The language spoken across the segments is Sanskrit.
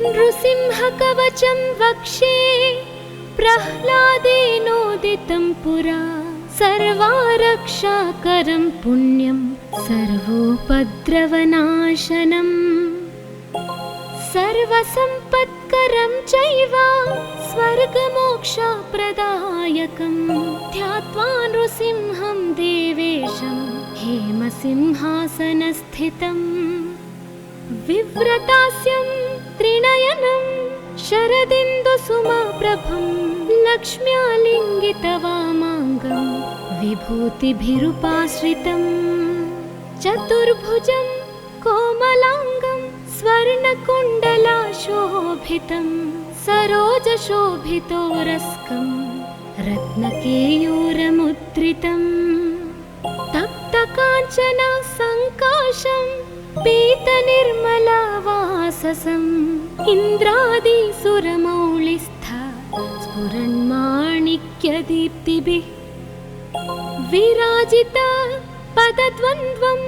नृसिंहकवचं वक्षे प्रह्लादेनोदितं पुरा सर्वारक्षाकरं पुण्यं सर्वोपद्रवनाशनम् सर्वसम्पत्करं चैव स्वर्गमोक्षप्रदायकं ध्यात्वा नृसिंहं देवेशं हेमसिंहासनस्थितम् विव्रतास्यं त्रिनयनं शरदिन्दुसुमप्रभं लक्ष्म्यालिङ्गितवामाङ्गं विभूतिभिरुपाश्रितम् चतुर्भुजं कोमलाङ्गं स्वर्णकुण्डलाशोभितं सरोजशोभितोरस्कं रत्नकेयूरमुद्रितं तप्तकाञ्चन सङ्काशं पीतनिर्मलवाससम् इन्द्रादिसुरमौलिस्थ स्फुरन्माणिक्यदीप्तिभिः विराजिता पदद्वन्द्वं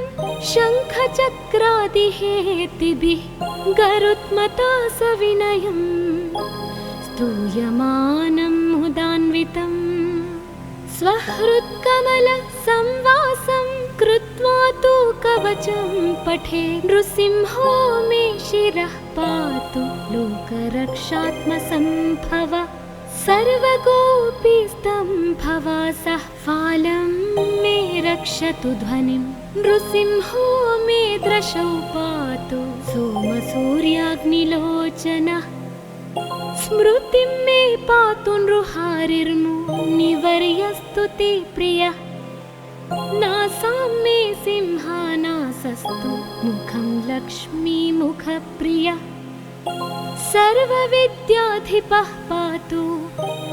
शङ्खचक्रादिहेतिभिः गरुत्मता सविनयं स्तूयमानं मुदान्वितं स्वहृत्कमलसंवासं कृत्वा तु कवचं पठे नृसिंहो मे शिरः पातु लोकरक्षात्मसम्भव सर्वगोपीस्तम्भवासः फालं मे रक्षतु ध्वनिं नृसिंहो मे दृशौ पातु सोमसूर्याग्निलोचनः स्मृतिं मे पातु नृहारिर्मुनिवर्यस्तु ते प्रियः नासां मे सिंहानासस्तु मुखं लक्ष्मीमुखप्रियः सर्वविद्याधिपः पातु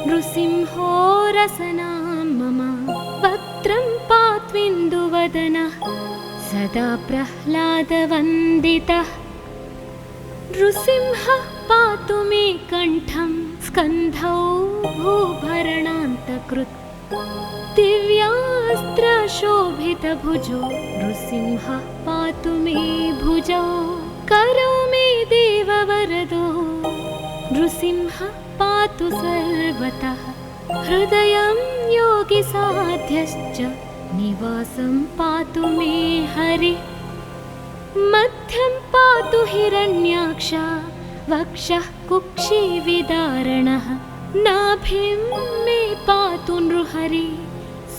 नृसिंहो रसनां मम वक्त्रं पात्विन्दुवदनः सदा प्रह्लादवन्दितः नृसिंहः पातु मे कण्ठं स्कन्धौ भूभरणान्तकृत् दिव्यास्त्रशोभितभुजो नृसिंहः पातु मे भुजौ करौ मे देववरदो नृसिंहः पातु सर्वतः हृदयं योगिसाध्यश्च निवासं पातु मे हरिः मध्यं पातु हिरण्याक्ष वक्षः कुक्षिविदारणः नाभिं मे पातु नृहरि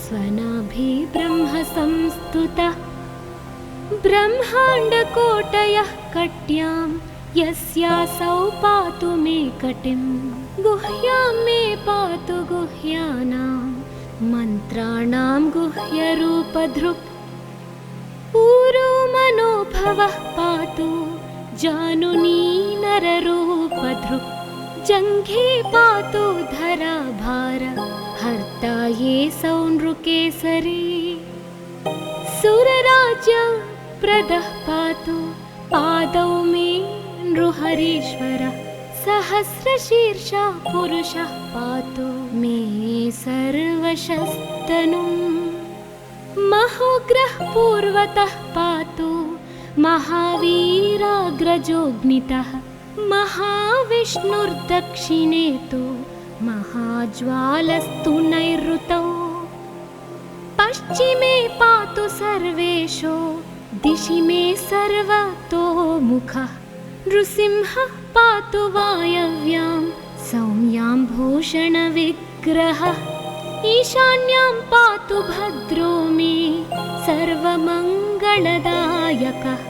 स्वनाभि ब्रह्मसंस्तुतः ब्रह्माण्डकोटयः कट्यां यस्यासौ पातु मे कटिं गुह्यां मे पातु गुह्यानां मन्त्राणां गुह्यरूपधृक् ऊरो मनोभवः पातु जानुनी नररूपधृक् जङ्घे पातु धराभार हर्ता ये सौ नृकेसरी सुरराज्य प्रदः पातु पादौ मे नृहरीश्वरः सहस्रशीर्षा पुरुषः पातु मे सर्वशस्तनुम् महोग्रः पूर्वतः पातु महावीराग्रजोऽग्नितः महाविष्णुर्दक्षिणे तु महाज्वालस्तु नैऋतौ पश्चिमे पातु सर्वेशो दिशि मे सर्वतोमुखः नृसिंहः पातु वायव्यां सौम्यां भूषणविग्रहः ईशान्यां पातु भद्रो मे सर्वमङ्गलदायकः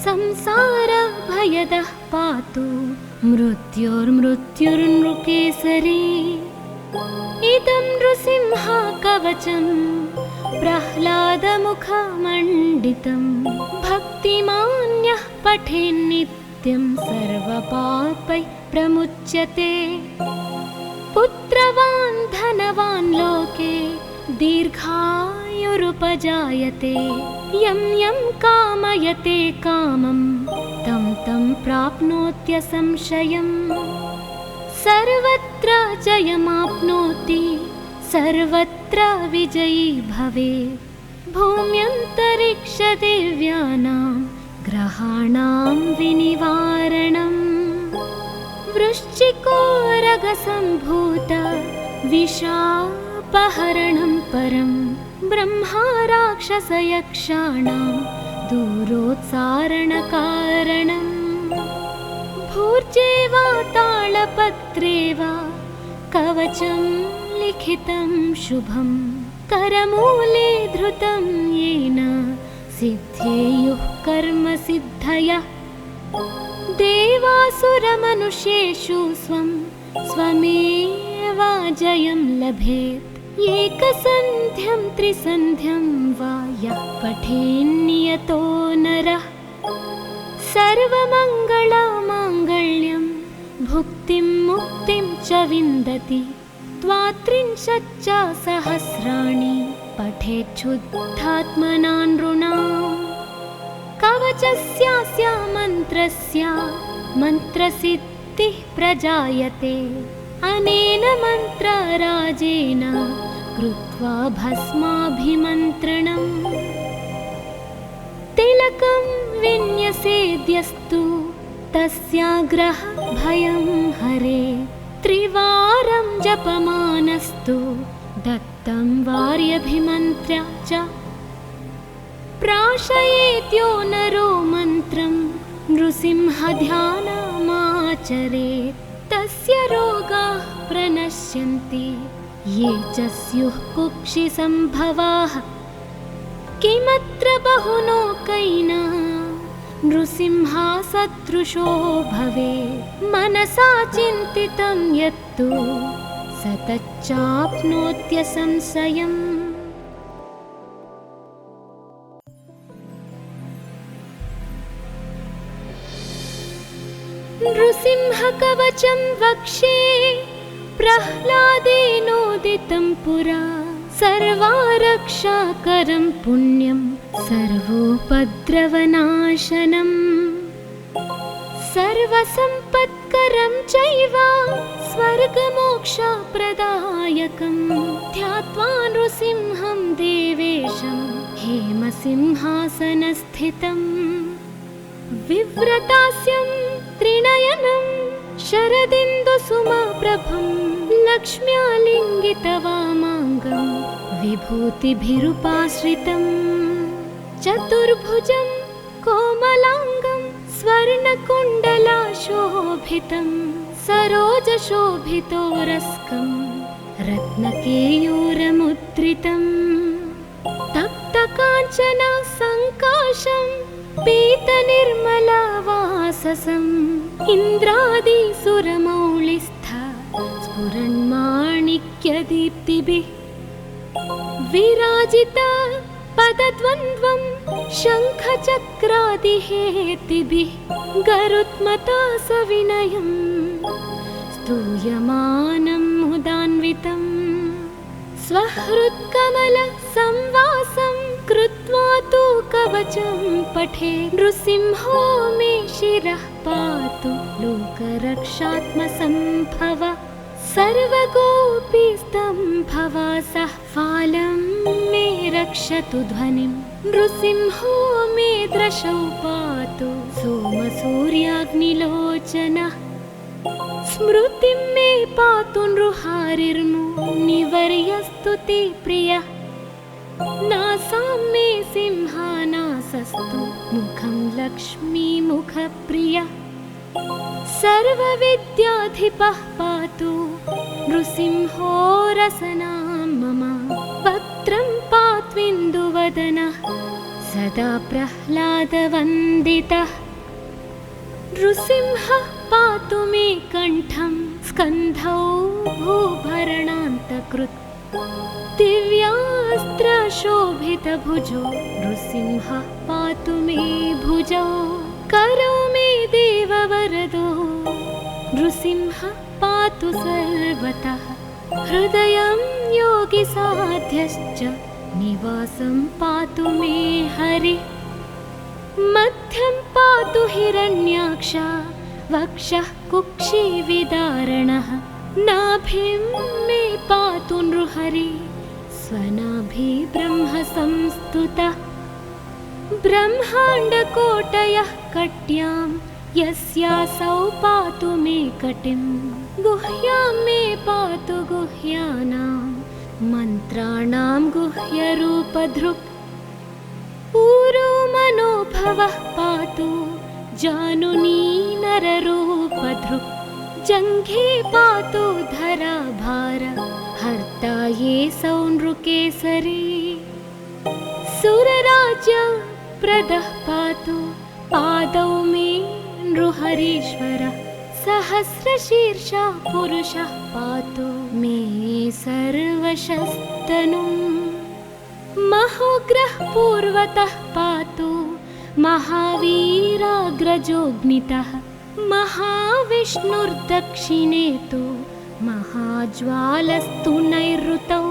संसारभयदः पातु मृत्युर्मृत्युर्नृकेसरी इदं नृसिंहकवचं प्रह्लादमुखमण्डितं भक्तिमान्यः पठेन्नित्यं सर्वपापैः प्रमुच्यते पुत्रवान् धनवान् लोके दीर्घायुरुपजायते यं यं कामयते कामं तं तं प्राप्नोत्यसंशयम् सर्वत्र जयमाप्नोति सर्वत्र विजयी भवेत् भूम्यन्तरिक्षदेव्यानां ग्रहाणां विनिवारणम् मृत्तिकोरगसम्भूत विषापहरणं परं ब्रह्मा राक्षसयक्षाणां दूरोत्सारणकारणम् भूर्जे वा तालपत्रे वा कवचं लिखितं शुभं करमूले धृतं येन सिद्धेयुः कर्मसिद्धयः देवासुरमनुष्येषु स्वमेवाजयं लभेत् एकसन्ध्यं त्रिसन्ध्यं वा यः पठेन्नियतो नरः सर्वमङ्गलमाङ्गल्यं भुक्तिं मुक्तिं च विन्दति द्वात्रिंशच्च सहस्राणि पठेच्छुद्धात्मना नृणाम् कवचस्यास्य मन्त्रस्य मन्त्रसिद्धिः प्रजायते अनेन मन्त्रराजेन कृत्वा भस्माभिमन्त्रणम् तिलकं विन्यसेद्यस्तु तस्याग्रह भयं हरे त्रिवारं जपमानस्तु दत्तं वार्यभिमन्त्र्य च प्राशयेत्यो नरो मन्त्रं नृसिंहध्यानमाचरेत् तस्य रोगाः प्रणश्यन्ति ये च स्युः कुक्षिसम्भवाः किमत्र बहुलोकैः नृसिंहसदृशो भवेत् मनसा चिन्तितं यत्तु स तच्चाप्नोत्यसंशयम् नृसिंहकवचं वक्षे प्रह्लादेनोदितं पुरा सर्वारक्षाकरं पुण्यं सर्वोपद्रवनाशनम् सर्वसम्पत्करं चैव स्वर्गमोक्षप्रदायकं ध्यात्वा नृसिंहं देवेशं हेमसिंहासनस्थितम् विव्रतास्यं त्रिनयनं शरदिन्दुसुमप्रभं लक्ष्म्यालिङ्गितवामाङ्गं विभूतिभिरुपाश्रितं चतुर्भुजं कोमलाङ्गं स्वर्णकुण्डलाशोभितं सरोजशोभितोरस्कं रत्नकेयूरमुद्रितं तप्तकाञ्चन सङ्काशं पीतनिर्मलवाससम् इन्द्रादिसुरमौलिस्थ स्फुरन्माणिक्यदीप्तिभिः विराजिता पदद्वन्द्वं शङ्खचक्रादिहेतिभिः गरुत्मता सविनयं स्तूयमानं मुदान्वितं स्वहृत्कमलसंवासं कृत्वा तु कवचं पठे नृसिंहो मे शिरः पातु लोकरक्षात्मसम्भव सर्वगोपीस्तम्भवासः फालं मे रक्षतु ध्वनिं नृसिंहो मे दृशौ पातु सोमसूर्याग्निलोचनः स्मृतिं मे पातु नृहारिर्मुनिवर्यस्तु ते प्रियः नासां मे सिंहानासस्तु मुखं लक्ष्मीमुखप्रियः सर्वविद्याधिपः पातु नृसिंहो रसनां मम वक्त्रं पात्विन्दुवदनः सदा प्रह्लादवन्दितः नृसिंहः पातु मे कण्ठं स्कन्धौ भूभरणान्तकृत् दिव्यास्त्रशोभितभुजो नृसिंहः पातु मे भुजौ करौ मे देववरदो नृसिंहः पातु सर्वतः हृदयं योगिसाध्यश्च निवासं पातु मे हरिः मध्यं पातु हिरण्याक्ष वक्षः कुक्षिविदारणः नाभिं मे पातु नृहरि स्वनाभि ब्रह्म संस्तुतः ब्रह्माण्डकोटयः कट्यां यस्यासौ पातु मे कटिं गुह्यां मे पातु गुह्यानां मन्त्राणां गुह्यरूपधृक् ऊरो मनोभवः पातु जानुनी नररूपधृक् जङ्घे पातु धराभार हर्ता ये सौनृकेसरी सुरराज्य प्रदः पातु पादौ मे नृहरीश्वरः सहस्रशीर्षा पुरुषः पातु मे सर्वशस्तनुम् महोग्रः पूर्वतः पातु महावीराग्रजोऽग्नितः महाविष्णुर्दक्षिणे तु महाज्वालस्तु नैऋतौ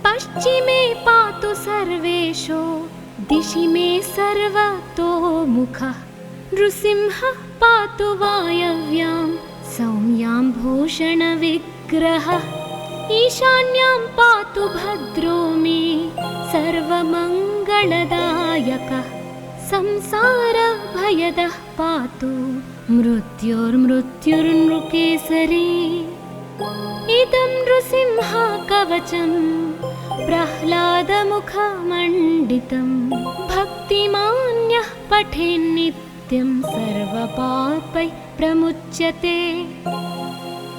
पश्चिमे पातु सर्वेषु दिशि मे सर्वतोमुखः नृसिंहः पातु वायव्यां सौम्यां भूषणविग्रहः ईशान्यां पातु भद्रो मे सर्वमङ्गलदायकः संसारभयदः पातु मृत्युर्मृत्युर्नृकेसरी इदं नृसिंहकवचं प्रह्लादमुखमण्डितं भक्तिमान्यः पठेन्नित्यं सर्वपापैः प्रमुच्यते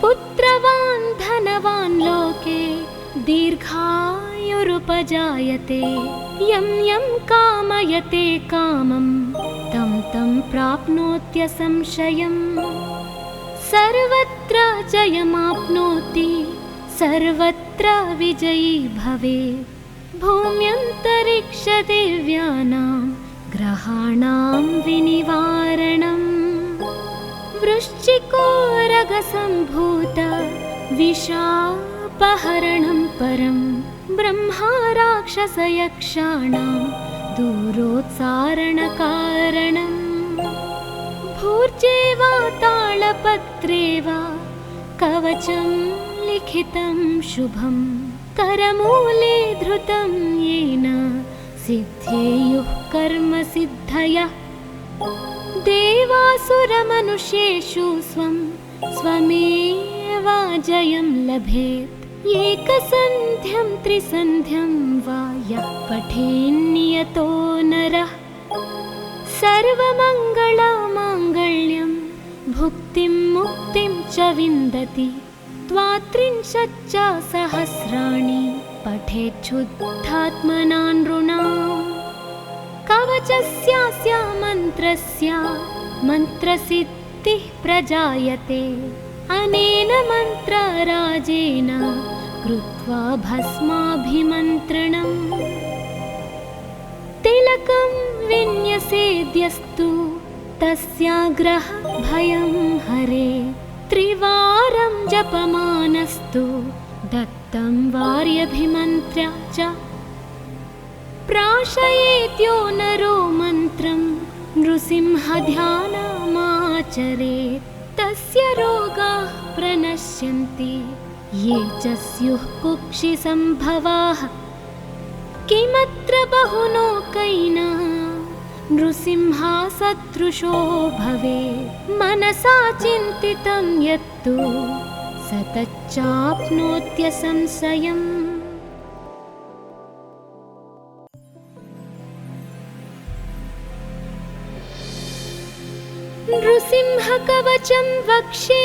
पुत्रवान् धनवान् लोके दीर्घायुरुपजायते यं यं कामयते कामं तं तं प्राप्नोत्यसंशयम् सर्वत्र जयमाप्नोति सर्वत्र विजयी भवेत् भूम्यन्तरिक्षदेव्यानां ग्रहाणां विनिवारणम् वृश्चिकोरगसम्भूत विशापहरणं परं ब्रह्मा राक्षसयक्षाणां दूरोत्सारणकारणम् भूर्जे वा तालपत्रे वा कवचं लिखितं शुभं करमूले धृतं येन सिद्धेयुः कर्मसिद्धयः देवासुरमनुष्येषु स्वमेव जयं लभेत् एकसन्ध्यं त्रिसन्ध्यं वा यः पठेन्नियतो नरः सर्वमङ्गलमाङ्गल्यं भुक्तिं मुक्तिं च विन्दति द्वात्रिंशच्च सहस्राणि पठेच्छुद्धात्मना नृणाम् कवचस्यास्य मन्त्रस्य मन्त्रसिद्धिः प्रजायते अनेन मन्त्रराजेन कृत्वा भस्माभिमन्त्रणम् तिलकं विन्यसेद्यस्तु तस्याग्रह भयं हरे त्रिवारं जपमानस्तु दत्तं वार्यभिमन्त्र्य च प्राशयेत्यो नरो मन्त्रं नृसिंहध्यानमाचरेत् तस्य रोगाः प्रणश्यन्ति ये च स्युः कुक्षिसम्भवाः किमत्र बहुलोकैः नृसिंहसदृशो भवेत् मनसा चिन्तितं यत्तु स तच्चाप्नोत्यसंशयम् नृसिंहकवचं वक्षे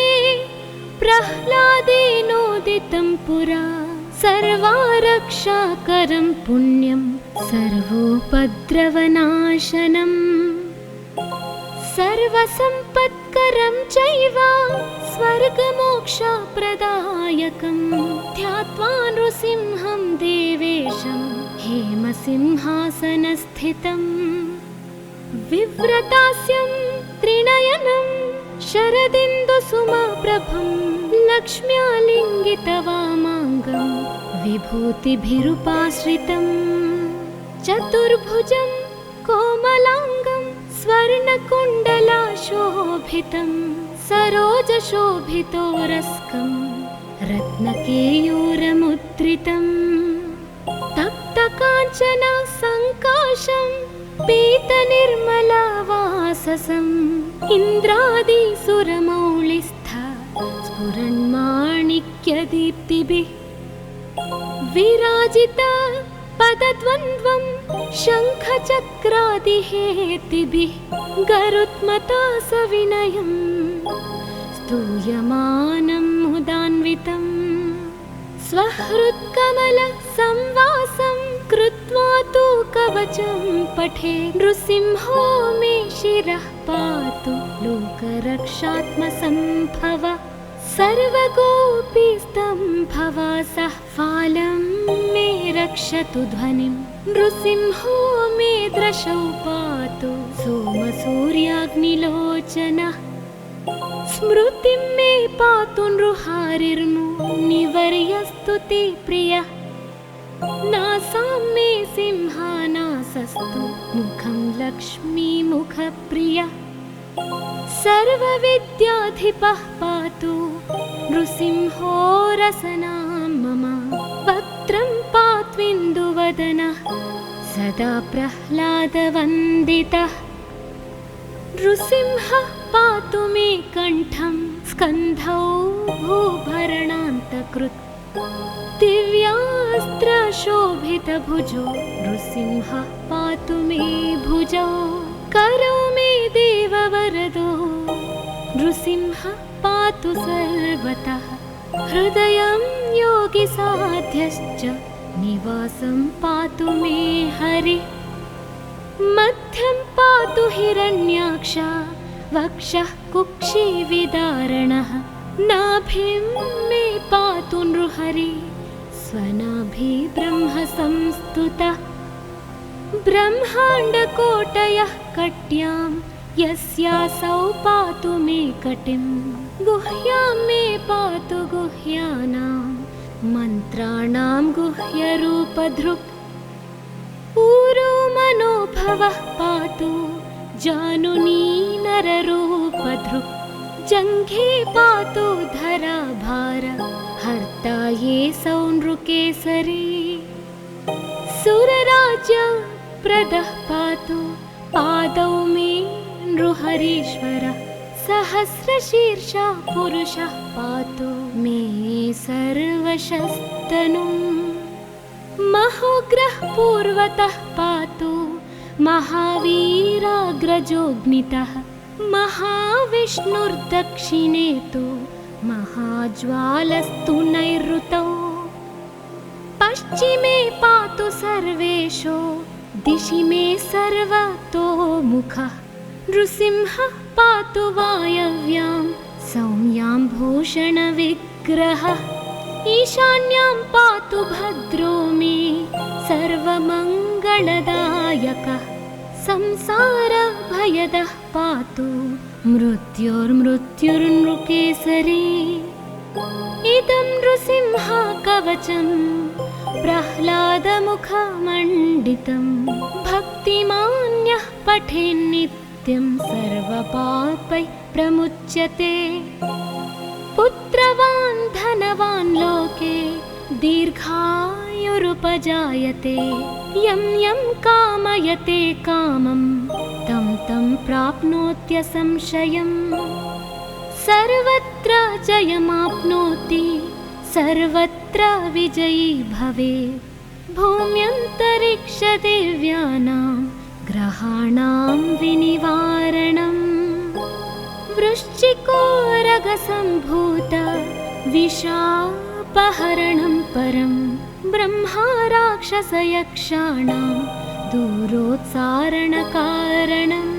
प्रह्लादेनोदितं पुरा सर्वारक्षाकरं पुण्यं सर्वोपद्रवनाशनम् सर्वसम्पत्करं चैव स्वर्गमोक्षप्रदायकं ध्यात्वा नृसिंहं देवेशं हेमसिंहासनस्थितम् विव्रतास्यं त्रिनयनं शरदिन्दुसुमप्रभं लक्ष्म्यालिङ्गितवामाङ्गं विभूतिभिरुपाश्रितं चतुर्भुजं कोमलाङ्गं स्वर्णकुण्डलाशोभितं सरोजशोभितोरस्कं रत्नकेयूरमुद्रितं तप्तकाञ्चन सङ्काशं पीतनिर्मलवारिधि ससम् इन्द्रादिसुरमौलिस्थ स्फुरन्माणिक्यदीप्तिभिः विराजिता पदद्वन्द्वं शङ्खचक्रादिहेतिभिः गरुत्मता सविनयम् स्तूयमानं मुदान्वितम् स्वहृत्कमलसंवासं कृत्वा तु कवचं पठे नृसिंहो मे शिरः पातु लोकरक्षात्मसम्भव सर्वगोपीस्तम्भवासः फालं मे रक्षतु ध्वनिं नृसिंहो मे दृशौ पातु सोमसूर्याग्निलोचनः स्मृतिं मे पातु नृहारिर्मुनिवर्यस्तु ते प्रियः नासां मे सिंहानासस्तु मुखं लक्ष्मीमुखप्रियः सर्वविद्याधिपः पातु नृसिंहो रसनां मम वक्त्रं पात्विन्दुवदनः सदा प्रह्लादवन्दितः नृसिंहः पातु मे कण्ठं स्कन्धौ भूभरणान्तकृत् दिव्यास्त्रशोभितभुजो नृसिंहः पातु मे भुजौ करौ मे देववरदो नृसिंहः पातु सर्वतः हृदयं योगिसाध्यश्च निवासं पातु मे हरिः मध्यं पातु हिरण्याक्ष वक्षः कुक्षिविदारणः नाभिं मे पातु नृहरि स्वनाभि ब्रह्म संस्तुतः ब्रह्माण्डकोटयः कट्यां यस्यासौ पातु मे कटिं गुह्यां मे पातु गुह्यानां मन्त्राणां गुह्यरूपधृक् ऊरो मनोभवः पातु जानुनी नररूपधृक् जङ्घे पातु धराभार हर्ता ये सौ नृकेसरी सुरराज्य प्रदः पातु पादौ मे नृहरीश्वरः सहस्रशीर्षा पुरुषः पातु मे सर्वशस्तनुम् महोग्रः पूर्वतः पातु महावीराग्रजोऽग्नितः महाविष्णुर्दक्षिणे तु महाज्वालस्तु नैऋतौ पश्चिमे पातु सर्वेषु दिशि मे सर्वतोमुखः नृसिंहः पातु वायव्यां सौम्यां भूषणविग्रहः ईशान्यां पातु भद्रो मे सर्वमङ्गलदायकः संसारभयदः पातु मृत्युर्मृत्युर्नृकेसरी इदं नृसिंहकवचं प्रह्लादमुखमण्डितं भक्तिमान्यः पठेन्नित्यं सर्वपापैः प्रमुच्यते पुत्रवान् धनवान् लोके दीर्घायुरुपजायते यं यं कामयते कामं तं तं प्राप्नोत्यसंशयम् सर्वत्र जयमाप्नोति सर्वत्र विजयी भवेत् भूम्यन्तरिक्षदेव्यानां ग्रहाणां विनिवारणम् वृश्चिकोरगसम्भूत विशापहरणं परं ब्रह्मा राक्षसयक्षाणां दूरोत्सारणकारणम्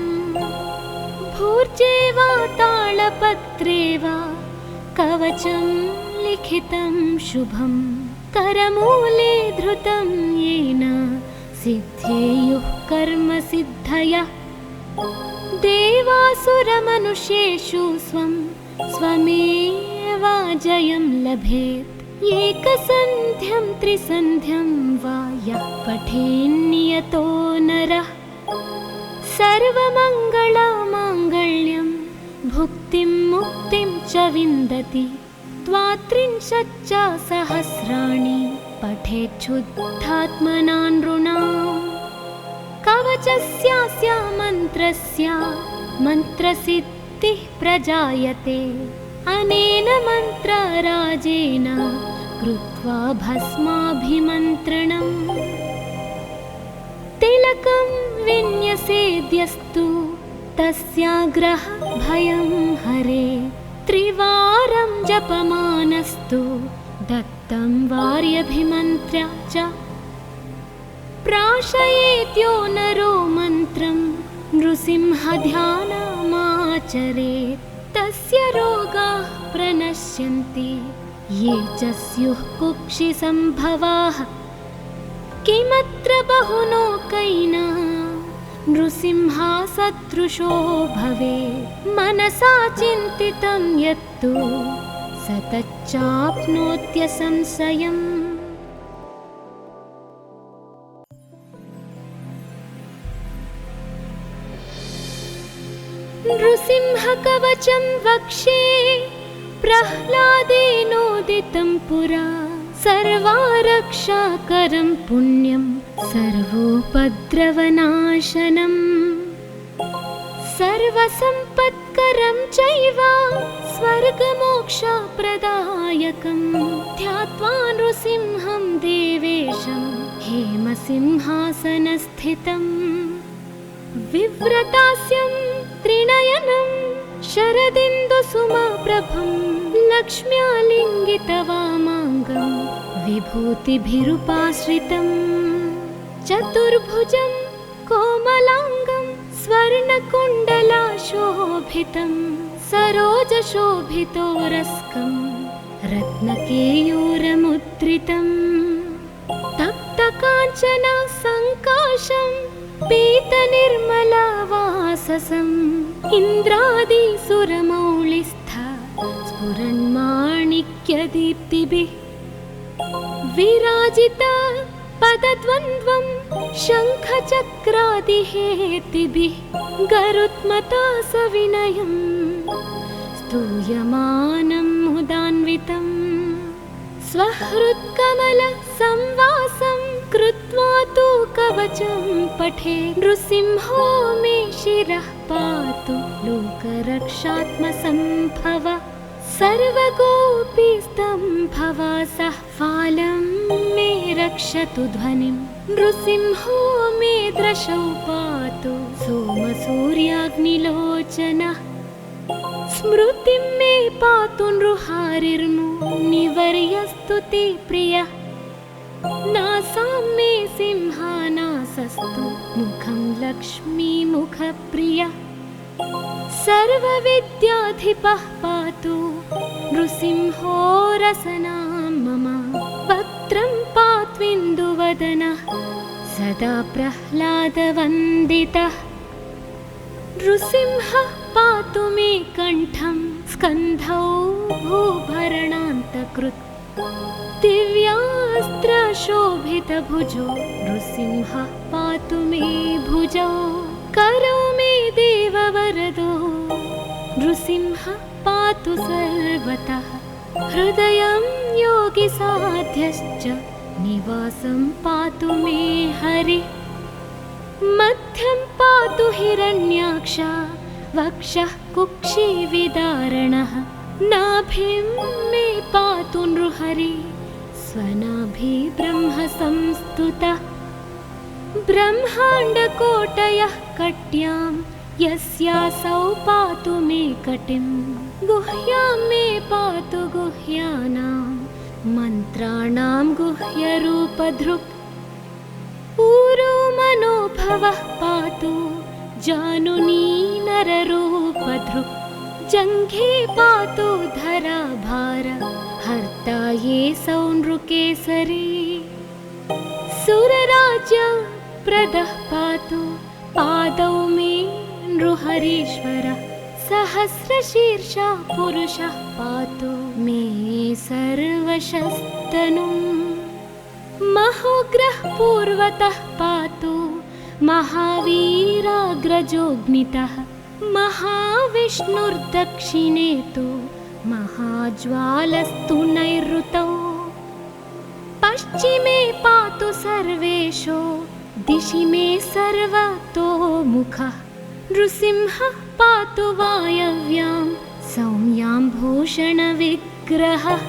भूर्जे वा तालपत्रे वा कवचं लिखितं शुभं करमूले धृतं येन सिद्धेयुः कर्मसिद्धयः देवासुरमनुष्येषु स्वमेव जयं लभेत् एकसन्ध्यं त्रिसन्ध्यं वा यः पठेन्नियतो नरः सर्वमङ्गलमाङ्गल्यं भुक्तिं मुक्तिं च विन्दति त्वात्रिंशच्च सहस्राणि पठेच्छुद्धात्मना नृणाम् कवचस्यास्य मन्त्रस्य मन्त्रसिद्धिः प्रजायते। अनेन मन्त्रराजेन कृत्वा भस्माभिमन्त्रणम्। तिलकं विन्यसेद्यस्तु तस्याग्रह भयं हरे। त्रिवारं जपमानस्तु दत्तं वार्यभिमन्त्र्य च। प्राशयेद्यो नरो मन्त्रं नृसिंहध्यानमाचरेत्। तस्य रोगाः प्रणश्यन्ति ये च स्युः कुक्षिसम्भवाः। किमत्र बहुलोकैः नृसिंहसदृशो भवेत्। मनसा चिन्तितं यत्तु स तच्चाप्नोत्यसंशयम्। नृसिंहकवचं वक्षे प्रह्लादेनोदितं पुरा। सर्वारक्षाकरं पुण्यं सर्वोपद्रवनाशनम्। सर्वसम्पत्करं चैव स्वर्गमोक्षप्रदायकं। ध्यात्वा नृसिंहं देवेशं हेमसिंहासनस्थितम्। विव्रतास्यं त्रिनयनं शरदिन्दुसुमप्रभं। लक्ष्म्यालिङ्गितवामाङ्गं विभूतिभिरुपाश्रितं। चतुर्भुजं कोमलाङ्गं स्वर्णकुण्डलाशोभितं। सरोजशोभितोरस्कं रत्नकेयूरमुद्रितं। तप्तकाञ्चन सङ्काशं पीतनिर्मलवाससम्। इन्द्रादिसुरमौलिस्थ स्फुरन्माणिक्यदीप्तिभिः। विराजिता पदद्वन्द्वं शङ्खचक्रादिहेतिभिः। गरुत्मता सविनयं स्तूयमानं मुदान्वितं। स्वहृत्कमलसंवासं कृत्वा तु कवचं पठे। नृसिंहो मे शिरः पातु लोकरक्षात्मसम्भव। सर्वगोपीस्तम्भवासः फालं मे रक्षतु ध्वनिं। नृसिंहो मे दृशौ पातु सोमसूर्याग्निलोचनः। स्मृतिं मे पातु नृहारिर्मुनिवर्यस्तु ते प्रियः। नासां मे सिंहानासस्तु मुखं लक्ष्मीमुखप्रियः। सर्वविद्याधिपः पातु नृसिंहो रसनां मम। वक्त्रं पात्विन्दुवदनः सदा प्रह्लादवन्दितः। नृसिंहः पातु मे कण्ठं स्कन्धौ भूभरणान्तकृत्। दिव्यास्त्रशोभितभुजो नृसिंहः पातु मे भुजौ। करौ मे देववरदो नृसिंहः पातु सर्वतः। हृदयं योगिसाध्यश्च निवासं पातु मे हरिः। मध्यं पातु हिरण्याक्ष वक्षः कुक्षिविदारणः। नाभिं मे पातु नृहरि स्वनाभि ब्रह्मसंस्तुतः। ब्रह्माण्डकोटयः कट्यां यस्यासौ पातु मे कटिं। गुह्यां मे पातु गुह्यानां मन्त्राणां गुह्यरूपधृक्। ऊरो मनोभवः पातु जानुनी नररूपधृक्। जङ्घे पातु धराभार हर्ता ये सौ नृकेसरी। सुरराज्य प्रदः पातु पादौ मे नृहरीश्वरः। सहस्रशीर्षा पुरुषः पातु मे सर्वशस्तनुम्। महोग्रः पूर्वतः पातु महावीराग्रजोऽग्नितः। महाविष्णुर्दक्षिणे तु महाज्वालस्तु नैऋतौ। पश्चिमे पातु सर्वेशो दिशि मे सर्वतो मुखः। नृसिंहः पातु वायव्यां सौम्यां भूषणविग्रहः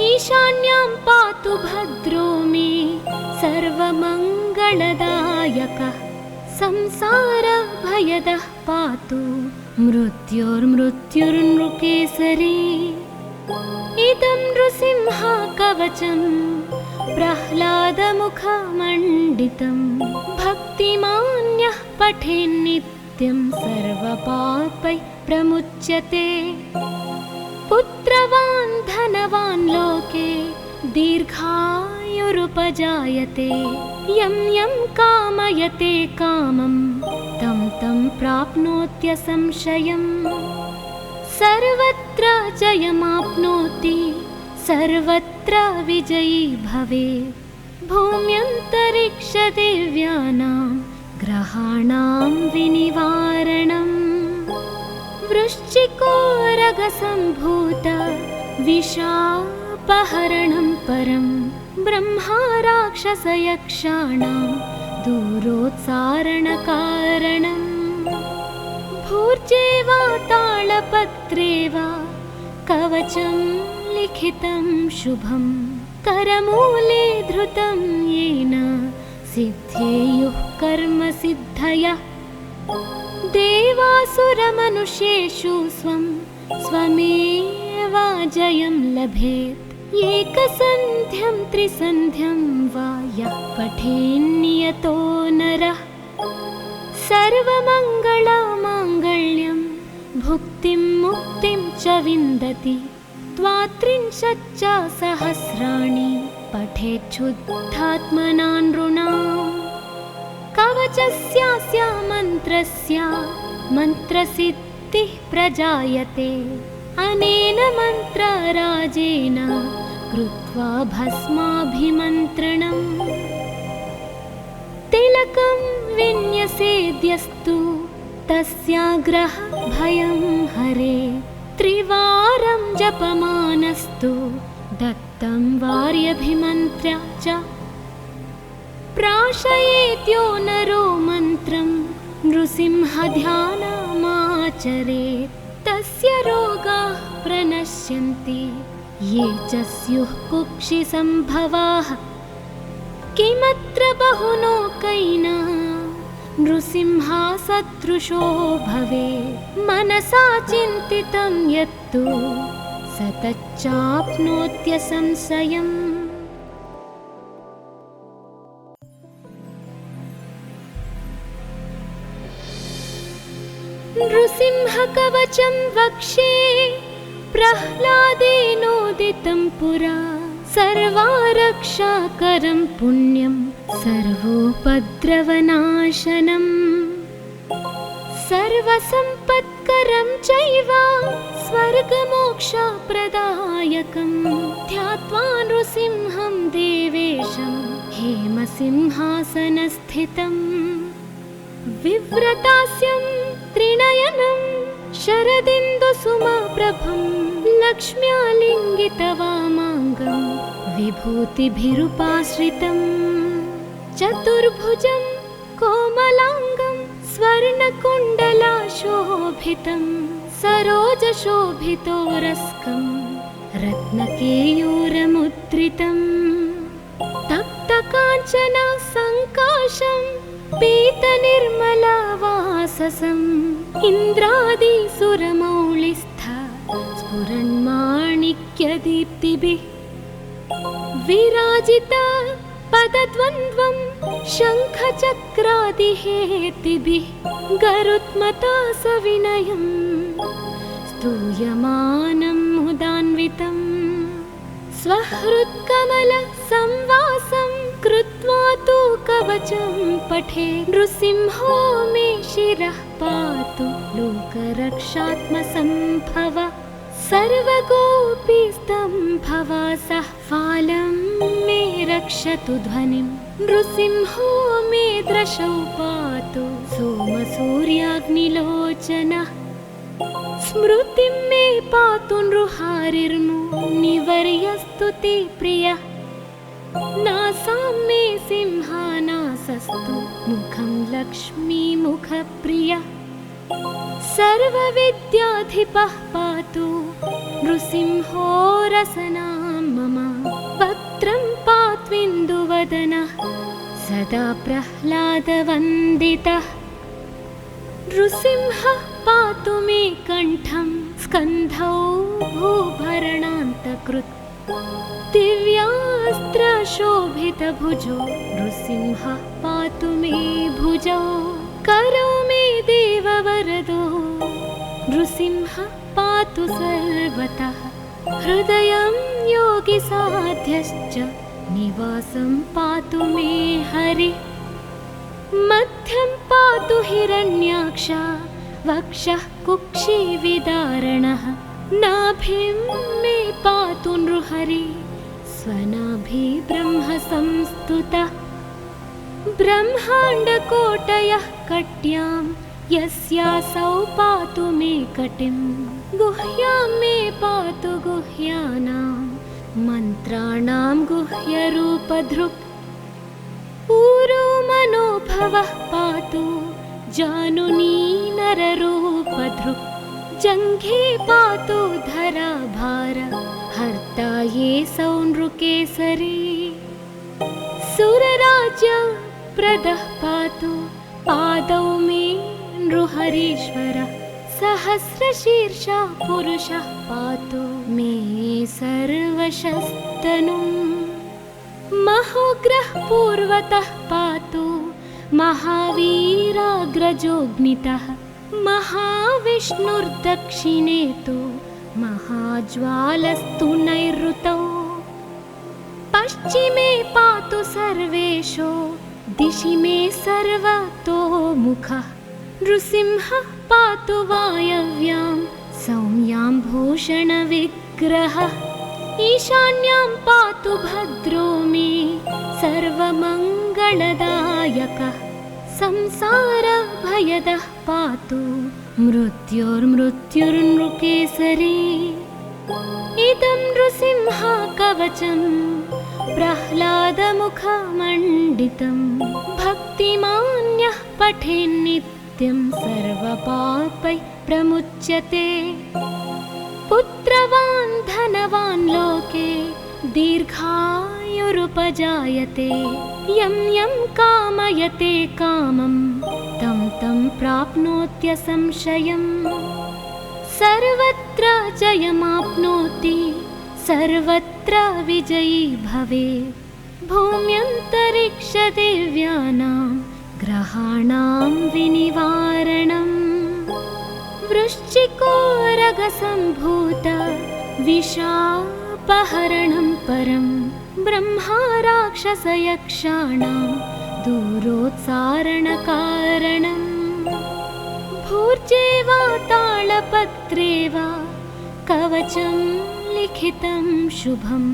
ईशान्यां पातु भद्रो मे सर्वमङ्गलदायकः संसारभयदः पातु मृत्युर्मृत्युर्नृकेसरी इदं नृसिंहकवचं प्रह्लादमुखमण्डितं भक्तिमान्यः पठेन्नित्यं सर्वपापैः प्रमुच्यते पुत्रवान् धनवान् लोके दीर्घायुरुपजायते यं यं कामयते कामं तं तं प्राप्नोत्यसंशयम् सर्वत्र जयमाप्नोति सर्वत्र विजयी भवेत् भूम्यन्तरिक्षदिव्यानां ग्रहाणां विनिवारणम् वृश्चिकोरगसम्भूत विषापहरणं परं ब्रह्मा राक्षसयक्षाणां दूरोत्सारणकारणम् भूर्जे वा तालपत्रे वा कवचं लिखितं शुभं करमूले धृतं येन सिद्धेयुः कर्मसिद्धयः देवासुरमनुष्येषु स्वमेव जयं लभेत् एकसन्ध्यं त्रिसन्ध्यं वा यः पठेन्नियतो नरः सर्वमङ्गलमाङ्गल्यं भुक्तिं मुक्तिं च विन्दति द्वात्रिंशच्च सहस्राणि पठेच्छुद्धात्मना नृणाम् कवचस्यास्य मन्त्रस्य मन्त्रसिद्धिः प्रजायते अनेन मन्त्रराजेन कृत्वा भस्माभिमन्त्रणम् तिलकं विन्यसेद्यस्तु तस्याग्रह भयं हरे त्रिवारं जपमानस्तु दत्तं वार्यभिमन्त्र्य च प्राशयेत्यो नरो मन्त्रं नृसिंहध्यानमाचरेत् तस्य रोगाः प्रणश्यन्ति ये च स्युः कुक्षिसम्भवाः किमत्र बहुलोकैः नृसिंहसदृशो भवेत् मनसा चिन्तितं यत्तु स तच्चाप्नोत्यसंशयम् नृसिंहकवचं वक्षे प्रह्लादेनोदितं पुरा सर्वारक्षाकरं पुण्यं सर्वोपद्रवनाशनम् सर्वसम्पत्करं चैव स्वर्गमोक्षप्रदायकं ध्यात्वा नृसिंहं देवेशं हेमसिंहासनस्थितम् विव्रतास्यं त्रिनयनं शरदिन्दुसुमप्रभं लक्ष्म्यालिङ्गितवामाङ्गं विभूतिभिरुपाश्रितं चतुर्भुजं कोमलाङ्गं स्वर्णकुण्डलाशोभितं सरोजशोभितोरस्कं रत्नकेयूरमुद्रितं तप्तकाञ्चन सङ्काशं पीतनिर्मलवाससम् इन्द्रादिसुरमौलिस्थ स्फुरन्माणिक्यदीप्तिभिः विराजिता पदद्वन्द्वं शङ्खचक्रादिहेतिभिः गरुत्मता सविनयं स्तूयमानं मुदान्वितं स्वहृत्कमलसंवासं कृत्वा तु कवचं पठे नृसिंहो मे शिरः पातु लोकरक्षात्मसम्भव सर्वगोपीस्तम्भवासः फालं मे रक्षतु ध्वनिं नृसिंहो मे दृशौ पातु सोमसूर्याग्निलोचनः स्मृतिं मे पातु नृहारिर्मुनिवर्यस्तु ते प्रियः नासां मे सिंहानासस्तु मुखं लक्ष्मीमुखप्रियः सर्वविद्याधिपः पातु नृसिंहो रसनां मम। वक्त्रं पात्विन्दुवदनः सदा प्रह्लादवन्दितः। नृसिंहः पातु मे कण्ठं स्कन्धौ भूभरणान्तकृत्। दिव्यास्त्रशोभितभुजो नृसिंहः पातु मे भुजौ। करौ मे देववरदो नृसिंहः पातु सर्वतः। हृदयं योगिसाध्यश्च निवासं पातु मे हरिः। मध्यं पातु हिरण्याक्ष वक्षः कुक्षिविदारणः। नाभिं मे पातु नृहरि स्वनाभि ब्रह्म संस्तुतः। ब्रह्माण्डकोटयः कट्यां यस्यासौ पातु मे कटिं। गुह्यां मे पातु गुह्यानां मन्त्राणां गुह्यरूपधृक्। ऊरो मनोभवः पातु जानुनी नररूपधृक्। जङ्घे पातु धराभार हर्ता ये सौ नृकेसरी। सुरराज्य प्रदः पातु पादौ मे नृहरीश्वरः। सहस्रशीर्षा पुरुषः पातु मे सर्वशस्तनुम्। महोग्रः पूर्वतः पातु महावीराग्रजोऽग्नितः। महाविष्णुर्दक्षिणे तु महाज्वालस्तु नैऋतौ। पश्चिमे पातु सर्वेशो दिशि मे सर्वतोमुखः। नृसिंहः पातु वायव्यां सौम्यां भूषणविग्रहः। ईशान्यां पातु भद्रो मे सर्वमङ्गलदायकः। संसारभयदः पातु मृत्युर्मृत्युर्नृकेसरी। इदं नृसिंह कवचं प्रह्लादमुखमण्डितं। भक्तिमान्यः पठेन्नित्यं सर्वपापैः प्रमुच्यते। पुत्रवान् धनवान् लोके दीर्घायुरुपजायते। यं यं कामयते कामं तं तं प्राप्नोत्यसंशयम्। सर्वत्र जयमाप्नोति सर्वत्र विजयी भवेत्। भूम्यन्तरिक्षदेव्यानां ग्रहाणां विनिवारणम्। वृश्चिकोरगसम्भूत विषापहरणं परं। ब्रह्मा राक्षसयक्षाणां दूरोत्सारणकारणम्। भूर्जे वा तालपत्रे वा कवचं लिखितं शुभं।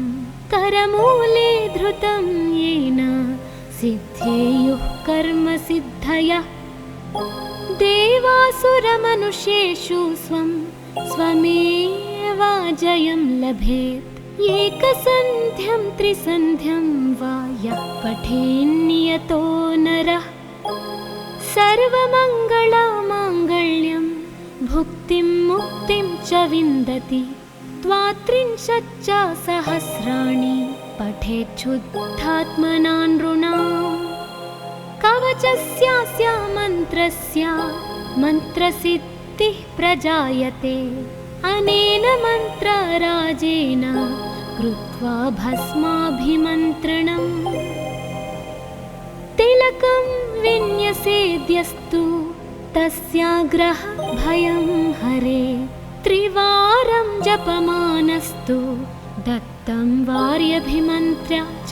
करमूले धृतं येन सिद्धेयुः कर्मसिद्धयः। देवासुरमनुष्येषु स्वं स्वमेवाजयं लभेत्। एकसन्ध्यं त्रिसन्ध्यं वा यः पठेन्नियतो नरः। सर्वमङ्गलमाङ्गल्यं भुक्तिं मुक्तिं च विन्दति। त्वात्रिंशच्च सहस्राणि पठेच्छुद्धात्मना नृणाम्। कवचस्यास्य मन्त्रस्य मन्त्रसिद्धिः प्रजायते। अनेन मन्त्रराजेन कृत्वा भस्माभिमन्त्रणम्। तिलकं विन्यसेद्यस्तु तस्याग्रह भयं हरे। त्रिवारं जपमानस्तु दत्तं वार्यभिमन्त्र्य च।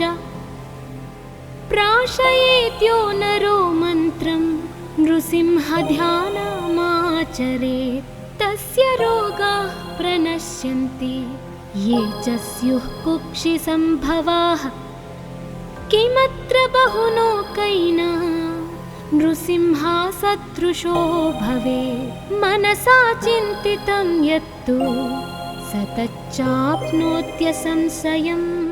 प्राशयेत्यो नरो मन्त्रं नृसिंहध्यानमाचरेत्। तस्य रोगाः प्रणश्यन्ति ये च स्युः कुक्षिसम्भवाः। किमत्र बहुलोकैः नृसिंहसदृशो भवेत्। मनसा चिन्तितं यत्तु स तच्चाप्नोत्यसंशयम्।